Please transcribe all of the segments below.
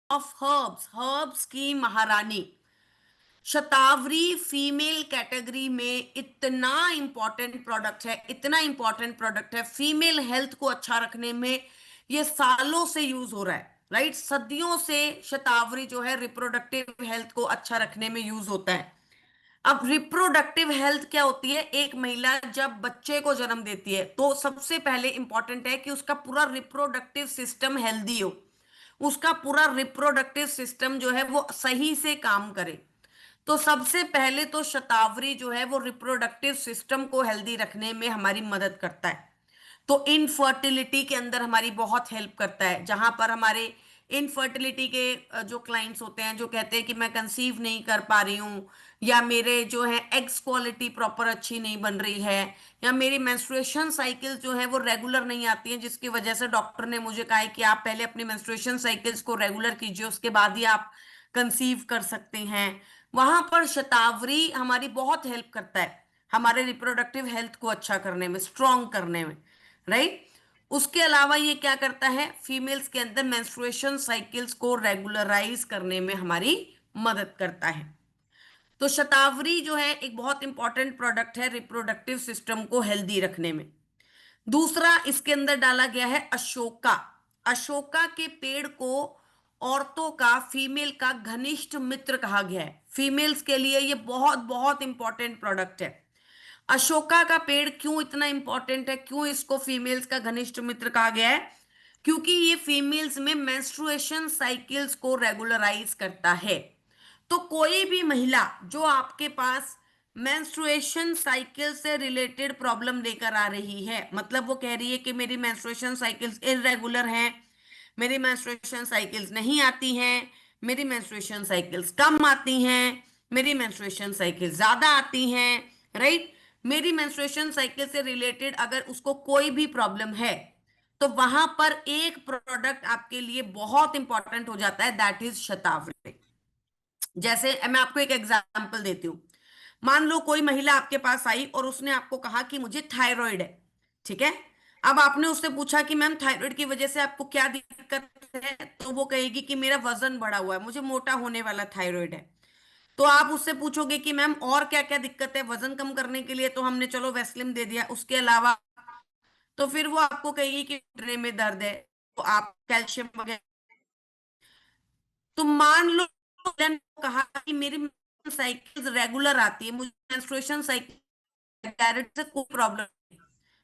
Of herbs, herbs की महारानी। शतावरी female category में इतना इंपॉर्टेंट प्रोडक्ट है, इतना इंपॉर्टेंट प्रोडक्ट है, फीमेल हेल्थ को अच्छा रखने में ये सालों से यूज हो रहा है, राइट। सदियों से शतावरी जो है रिप्रोडक्टिव हेल्थ को अच्छा रखने में यूज होता है। अब रिप्रोडक्टिव हेल्थ क्या होती है? एक महिला जब बच्चे को जन्म देती है तो सबसे पहले इंपॉर्टेंट है कि उसका पूरा रिप्रोडक्टिव सिस्टम हेल्दी हो, उसका पूरा रिप्रोडक्टिव सिस्टम जो है वो सही से काम करे। तो सबसे पहले तो शतावरी जो है वो रिप्रोडक्टिव सिस्टम को हेल्दी रखने में हमारी मदद करता है। तो इनफर्टिलिटी के अंदर हमारी बहुत हेल्प करता है। जहां पर हमारे इनफर्टिलिटी के जो क्लाइंट्स होते हैं जो कहते हैं कि मैं कंसीव नहीं कर पा रही हूँ, या मेरे जो है एग्स क्वालिटी प्रॉपर अच्छी नहीं बन रही है, या मेरी मेंस्ट्रुएशन साइकिल जो है वो रेगुलर नहीं आती है, जिसकी वजह से डॉक्टर ने मुझे कहा है कि आप पहले अपनी मेंस्ट्रुएशन साइकिल्स को रेगुलर कीजिए, उसके बाद ही आप कंसीव कर सकते हैं। वहां पर शतावरी हमारी बहुत हेल्प करता है हमारे रिप्रोडक्टिव हेल्थ को अच्छा करने में, स्ट्रॉन्ग करने में, राइट। उसके अलावा ये क्या करता है? फीमेल्स के अंदर मेंस्ट्रुएशन साइकिल्स को रेगुलराइज करने में हमारी मदद करता है। तो शतावरी जो है एक बहुत इंपॉर्टेंट प्रोडक्ट है रिप्रोडक्टिव सिस्टम को हेल्दी रखने में। दूसरा इसके अंदर डाला गया है अशोका। अशोका के पेड़ को औरतों का, फीमेल का घनिष्ठ मित्र कहा गया है। फीमेल्स के लिए ये बहुत बहुत इंपॉर्टेंट प्रोडक्ट है। अशोका का पेड़ क्यों इतना इंपॉर्टेंट है, क्यों इसको फीमेल्स का घनिष्ठ मित्र कहा गया है? क्योंकि ये फीमेल्स में मेंस्ट्रुएशन साइकिल्स को रेगुलराइज करता है। तो कोई भी महिला जो आपके पास मेंस्ट्रुएशन साइकिल से रिलेटेड प्रॉब्लम लेकर आ रही है, मतलब वो कह रही है कि मेरी मेंस्ट्रुएशन साइकिल्स इरेगुलर हैं, मेरी मेंस्ट्रुएशन साइकिल्स नहीं आती हैं, मेरी मेंस्ट्रुएशन साइकिल्स कम आती हैं, मेरी मेंस्ट्रुएशन साइकिल ज्यादा आती हैं, राइट। मेरी मेंस्ट्रुएशन साइकिल से रिलेटेड अगर उसको कोई भी प्रॉब्लम है तो वहां पर एक प्रोडक्ट आपके लिए बहुत इंपॉर्टेंट हो जाता है, दैट इज शतावरी। जैसे मैं आपको एक एग्जांपल देती हूँ। मान लो कोई महिला आपके पास आई और उसने आपको कहा कि मुझे थायराइड है, ठीक है। अब आपने उससे पूछा कि मैम थायराइड की वजह से आपको क्या दिक्कत है, तो वो कहेगी कि मेरा वजन बढ़ा हुआ है, मुझे मोटा होने वाला थायराइड है। तो आप उससे पूछोगे कि मैम और क्या क्या दिक्कत है? वजन कम करने के लिए तो हमने चलो वेस्लिन दे दिया, उसके अलावा? तो फिर वो आपको कहेगी कि घुटने में दर्द है, तो आप कैल्शियम वगैरह। तो मान लो मैंने कहा कि मेरी साइकिल रेगुलर आती है, मुझे मेंस्ट्रुएशन साइकिल से कोई प्रॉब्लम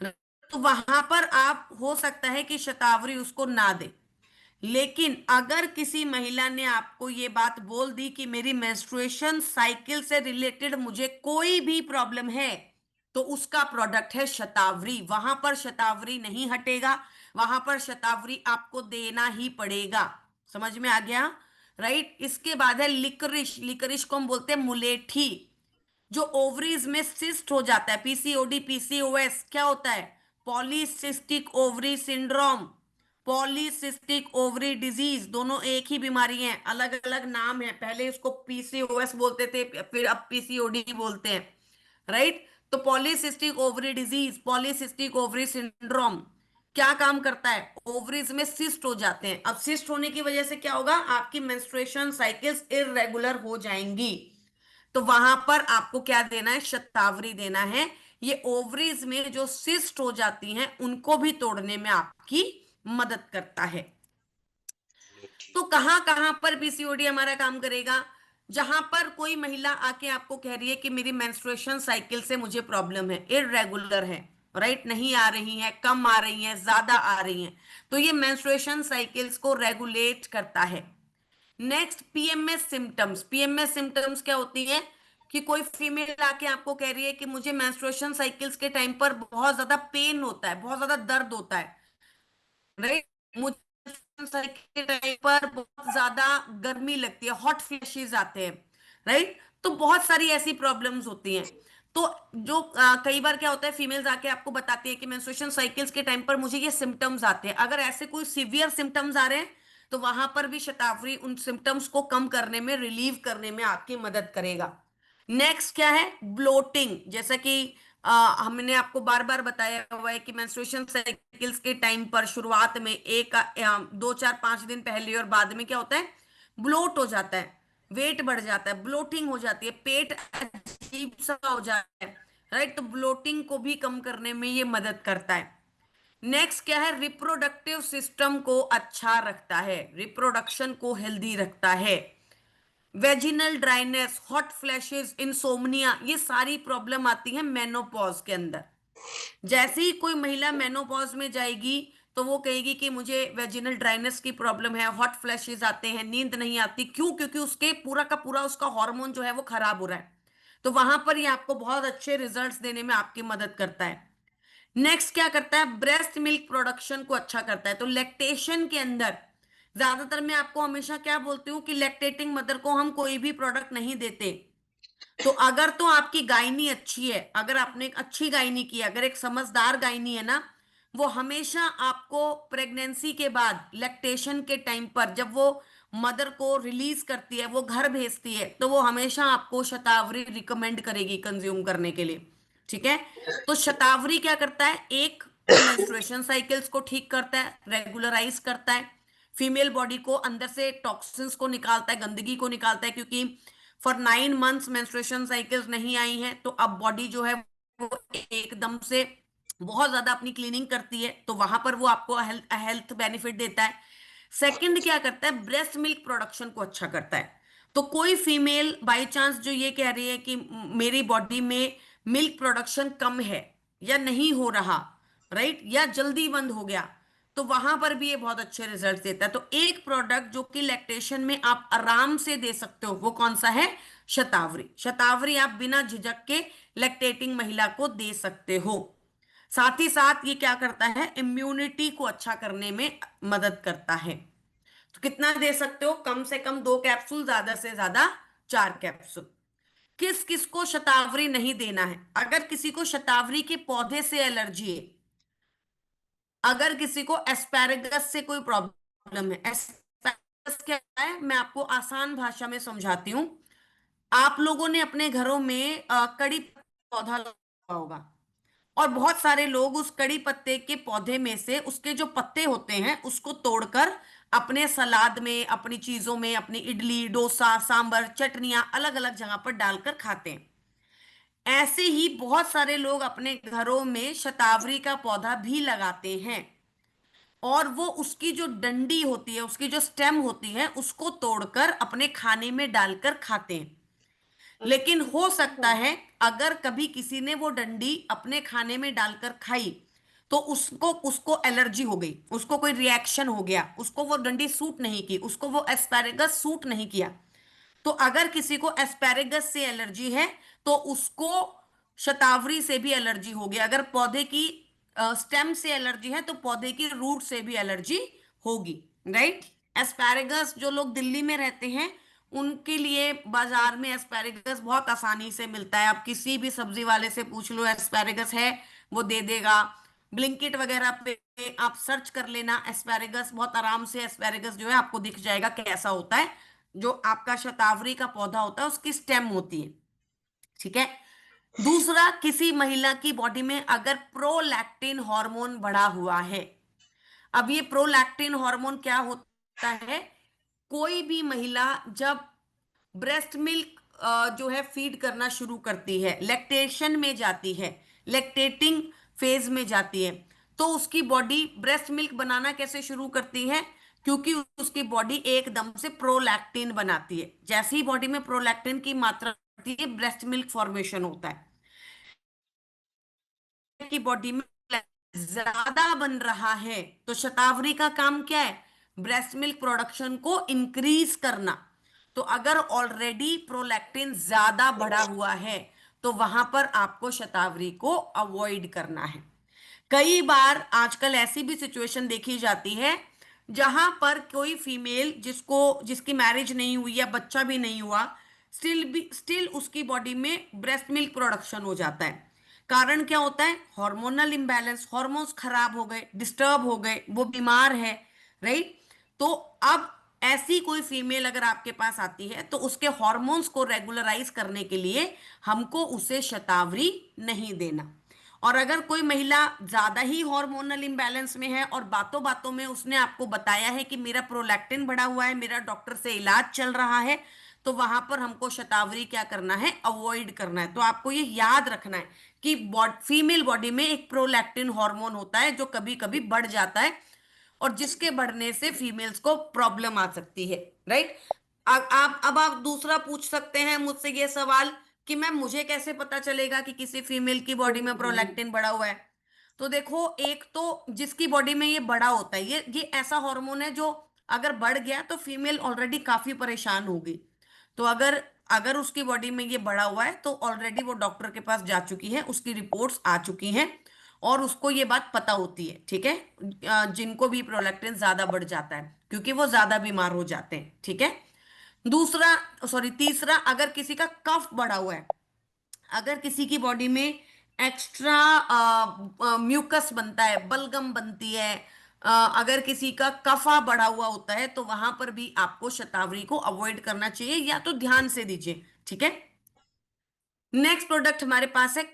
नहीं, तो वहां पर आप हो सकता है कि शतावरी उसको ना दे। लेकिन अगर किसी महिला ने आपको ये बात बोल दी कि मेरी मेंस्ट्रुएशन साइकिल से रिलेटेड मुझे कोई भी प्रॉब्लम है, तो उसका प्रोडक्ट है शतावरी। वहां पर शतावरी नहीं हटेगा, वहां पर शतावरी आपको देना ही पड़ेगा। समझ में आ गया, राइट। इसके बाद है लिकरिश। लिकरिश को हम बोलते हैं मुलेठी। जो ओवरीज में सिस्ट हो जाता है, पीसीओडी, पीसीओएस, क्या होता है? Polycystic ovary syndrome, polycystic ovary disease, दोनों एक ही बीमारी है, अलग अलग नाम है। पहले इसको पीसीओएस बोलते थे, फिर अब पीसीओडी बोलते हैं, राइट। तो polycystic ovary disease, polycystic ovary syndrome क्या काम करता है? ओवरीज में सिस्ट हो जाते हैं। अब सिस्ट होने की वजह से क्या होगा? आपकी मेंस्ट्रुएशन साइकिल्स इरेगुलर हो जाएंगी। तो वहां पर आपको क्या देना है? शतावरी देना है। ये ओवरीज में जो सिस्ट हो जाती हैं उनको भी तोड़ने में आपकी मदद करता है। चलिए तो ठीक है। कहां कहां पर पीसीओडी हमारा काम करेगा? जहां पर कोई महिला आके आपको कह रही है कि मेरी मेंस्ट्रुएशन साइकिल से मुझे प्रॉब्लम है, इरेगुलर है, राइट, नहीं आ रही है, कम आ रही है, ज्यादा आ रही है, तो ये मेंस्ट्रुएशन साइकिल्स को रेगुलेट करता है। Next, PMS symptoms. PMS symptoms क्या होती है? कि कोई फीमेल आके आपको कह रही है कि मुझे मेंस्ट्रुएशन साइकिल्स के टाइम पर बहुत ज्यादा पेन होता है, बहुत ज्यादा दर्द होता है, राइट। मुझे menstruation के टाइम पर बहुत ज्यादा गर्मी लगती है, हॉट फ्लैशेस आते हैं, राइट। तो बहुत सारी ऐसी प्रॉब्लम्स होती हैं। तो जो कई बार क्या होता है, फीमेल्स आके आपको बताती है कि मेंस्ट्रुएशन साइकिल्स के टाइम पर मुझे ये सिम्टम्स आते हैं। अगर ऐसे कोई सीवियर सिम्टम्स आ रहे हैं तो वहां पर भी शतावरी उन सिम्टम्स को कम करने में, रिलीव करने में आपकी मदद करेगा। नेक्स्ट क्या है? ब्लोटिंग। जैसा कि हमने आपको बार बार बताया हुआ है कि मेंस्ट्रुएशन साइकिल्स के टाइम पर शुरुआत में 2 4 5 दिन पहले और बाद में क्या होता है? ब्लोट हो जाता है, वेट बढ़ जाता है, ब्लोटिंग हो जाती है, पेट अजीब सा हो जाता है, राइट। तो ब्लोटिंग को भी कम करने में ये मदद करता है। नेक्स्ट क्या है, रिप्रोडक्टिव सिस्टम को अच्छा रखता है, रिप्रोडक्शन को हेल्दी रखता है। Vaginal dryness, hot flashes, insomnia, ये सारी प्रॉब्लम आती है मेनोपॉज के अंदर। जैसे ही कोई महिला मेनोपॉज में जाएगी तो वो कहेगी कि मुझे वेजिनल ड्राइनेस की प्रॉब्लम है, हॉट फ्लैशेस आते हैं, नींद नहीं आती। क्यों? क्योंकि उसके पूरा का पूरा उसका हार्मोन जो है वो खराब हो रहा है। तो वहां पर ये आपको बहुत अच्छे रिजल्ट्स देने में आपकी मदद करता है। नेक्स्ट क्या करता है, ब्रेस्ट मिल्क प्रोडक्शन को अच्छा करता है। तो लैक्टेशन के अंदर ज्यादातर मैं आपको हमेशा क्या बोलती हूँ कि लैक्टेटिंग मदर को हम कोई भी प्रोडक्ट नहीं देते। तो अगर तो आपकी गायनी अच्छी है, अगर आपने एक अच्छी गायनी की है, अगर एक समझदार गायनी है ना, वो हमेशा आपको प्रेगनेंसी के बाद लैक्टेशन के टाइम पर जब वो मदर को रिलीज करती है, वो घर भेजती है, तो वो हमेशा आपको शतावरी रिकमेंड करेगी कंज्यूम करने के लिए। ठीक है। तो शतावरी क्या करता है, एक तो मेंस्ट्रुएशन साइकिल्स को ठीक करता है, रेगुलराइज करता है, फीमेल बॉडी को अंदर से टॉक्सिन्स को निकालता है, गंदगी को निकालता है। क्योंकि फॉर 9 मंथ्स मेंस्ट्रुएशन साइकिल्स नहीं आई हैं, तो अब बॉडी जो है वो एकदम से बहुत ज्यादा अपनी क्लीनिंग करती है, तो वहां पर वो आपको हेल्थ हेल्थ बेनिफिट देता है। सेकंड क्या करता है, ब्रेस्ट मिल्क प्रोडक्शन को अच्छा करता है। तो कोई फीमेल बाय चांस जो ये कह रही है कि मेरी बॉडी में मिल्क प्रोडक्शन कम है या नहीं हो रहा, राइट, या जल्दी बंद हो गया, तो वहां पर भी ये बहुत अच्छे रिजल्ट देता है। तो एक प्रोडक्ट जो कि लैक्टेशन में आप आराम से दे सकते हो वो कौन सा है, शतावरी। शतावरी आप बिना झिझक के लैक्टेटिंग महिला को दे सकते हो। साथ ही साथ ये क्या करता है, इम्यूनिटी को अच्छा करने में मदद करता है। तो कितना दे सकते हो, कम से कम 2 कैप्सूल, ज्यादा से ज्यादा 4 कैप्सूल। किस किस को शतावरी नहीं देना है, अगर किसी को शतावरी के पौधे से एलर्जी है, अगर किसी को एस्पैरेगस से कोई प्रॉब्लम है। एस्पैरेगस क्या है, मैं आपको आसान भाषा में समझाती हूँ। आप लोगों ने अपने घरों में कड़ी पौधा लगा होगा, और बहुत सारे लोग उस कड़ी पत्ते के पौधे में से उसके जो पत्ते होते हैं उसको तोड़कर अपने सलाद में, अपनी चीजों में, अपनी इडली, डोसा, सांबर, चटनियां अलग अलग जगह पर डालकर खाते हैं। ऐसे ही बहुत सारे लोग अपने घरों में शतावरी का पौधा भी लगाते हैं, और वो उसकी जो डंडी होती है, उसकी जो स्टेम होती है, उसको तोड़कर अपने खाने में डालकर खाते हैं। लेकिन हो सकता है अगर कभी किसी ने वो डंडी अपने खाने में डालकर खाई तो उसको उसको एलर्जी हो गई, उसको कोई रिएक्शन हो गया, उसको वो डंडी सूट नहीं की, उसको वो एस्पैरेगस सूट नहीं किया। तो अगर किसी को एस्पैरेगस से एलर्जी है तो उसको शतावरी से भी एलर्जी होगी। अगर पौधे की स्टेम से एलर्जी है तो पौधे की रूट से भी एलर्जी होगी, राइट। एस्पैरेगस जो लोग दिल्ली में रहते हैं उनके लिए बाजार में एस्पैरेगस बहुत आसानी से मिलता है। आप किसी भी सब्जी वाले से पूछ लो एस्पैरेगस है, वो दे देगा। ब्लिंकिट वगैरह पे आप सर्च कर लेना एस्पैरेगस, बहुत आराम से एस्पैरेगस जो है आपको दिख जाएगा कैसा होता है। जो आपका शतावरी का पौधा होता है उसकी स्टेम होती है। ठीक है। दूसरा, किसी महिला की बॉडी में अगर प्रोलैक्टिन हार्मोन बढ़ा हुआ है। अब ये प्रोलैक्टिन हार्मोन क्या होता है, कोई भी महिला जब ब्रेस्ट मिल्क जो है फीड करना शुरू करती है, लैक्टेशन में जाती है, लैक्टेटिंग फेज में जाती है, तो उसकी बॉडी ब्रेस्ट मिल्क बनाना कैसे शुरू करती है, क्योंकि उसकी बॉडी एकदम से प्रोलैक्टिन बनाती है। जैसे ही बॉडी में प्रोलैक्टिन की मात्रा बढ़ती है, ब्रेस्ट मिल्क फॉर्मेशन होता है। की बॉडी में ज्यादा बन रहा है तो शतावरी का काम क्या है, ब्रेस्ट मिल्क प्रोडक्शन को इंक्रीज करना। तो अगर ऑलरेडी प्रोलैक्टिन ज्यादा बढ़ा हुआ है तो वहां पर आपको शतावरी को अवॉइड करना है। कई बार आजकल ऐसी भी सिचुएशन देखी जाती है जहां पर कोई फीमेल जिसकी मैरिज नहीं हुई या बच्चा भी नहीं हुआ, स्टिल उसकी बॉडी में ब्रेस्ट मिल्क प्रोडक्शन हो जाता है। कारण क्या होता है, हार्मोनल इम्बैलेंस, हार्मोन्स खराब हो गए, डिस्टर्ब हो गए, वो बीमार है, राइट। तो अब ऐसी कोई फीमेल अगर आपके पास आती है तो उसके हार्मोन्स को रेगुलराइज करने के लिए हमको उसे शतावरी नहीं देना। और अगर कोई महिला ज्यादा ही हार्मोनल इम्बैलेंस में है और बातों बातों में उसने आपको बताया है कि मेरा प्रोलैक्टिन बढ़ा हुआ है, मेरा डॉक्टर से इलाज चल रहा है, तो वहां पर हमको शतावरी क्या करना है, अवॉइड करना है। तो आपको ये याद रखना है कि फीमेल बॉडी में एक प्रोलैक्टिन हार्मोन होता है जो कभी कभी बढ़ जाता है, और जिसके बढ़ने से फीमेल्स को प्रॉब्लम आ सकती है, राइट। आप अब आप दूसरा पूछ सकते हैं मुझसे ये सवाल कि मैम मुझे कैसे पता चलेगा कि किसी फीमेल की बॉडी में प्रोलैक्टिन बढ़ा हुआ है। तो देखो, एक तो जिसकी बॉडी में ये बढ़ा होता है, ये ऐसा हार्मोन है जो अगर बढ़ गया तो फीमेल ऑलरेडी काफी परेशान होगी। तो अगर अगर उसकी बॉडी में ये बढ़ा हुआ है तो ऑलरेडी वो डॉक्टर के पास जा चुकी है, उसकी रिपोर्ट्स आ चुकी हैं और उसको ये बात पता होती है, ठीक है। जिनको भी प्रोलैक्टिन ज्यादा बढ़ जाता है क्योंकि वो ज्यादा बीमार हो जाते हैं, ठीक है। दूसरा, सॉरी, तीसरा, अगर किसी का कफ बढ़ा हुआ है, अगर किसी की बॉडी में एक्स्ट्रा म्यूकस बनता है, बलगम बनती है, अगर किसी का कफा बढ़ा हुआ होता है, तो वहां पर भी आपको शतावरी को अवॉइड करना चाहिए या तो ध्यान से दीजिए, ठीक है। नेक्स्ट प्रोडक्ट हमारे पास है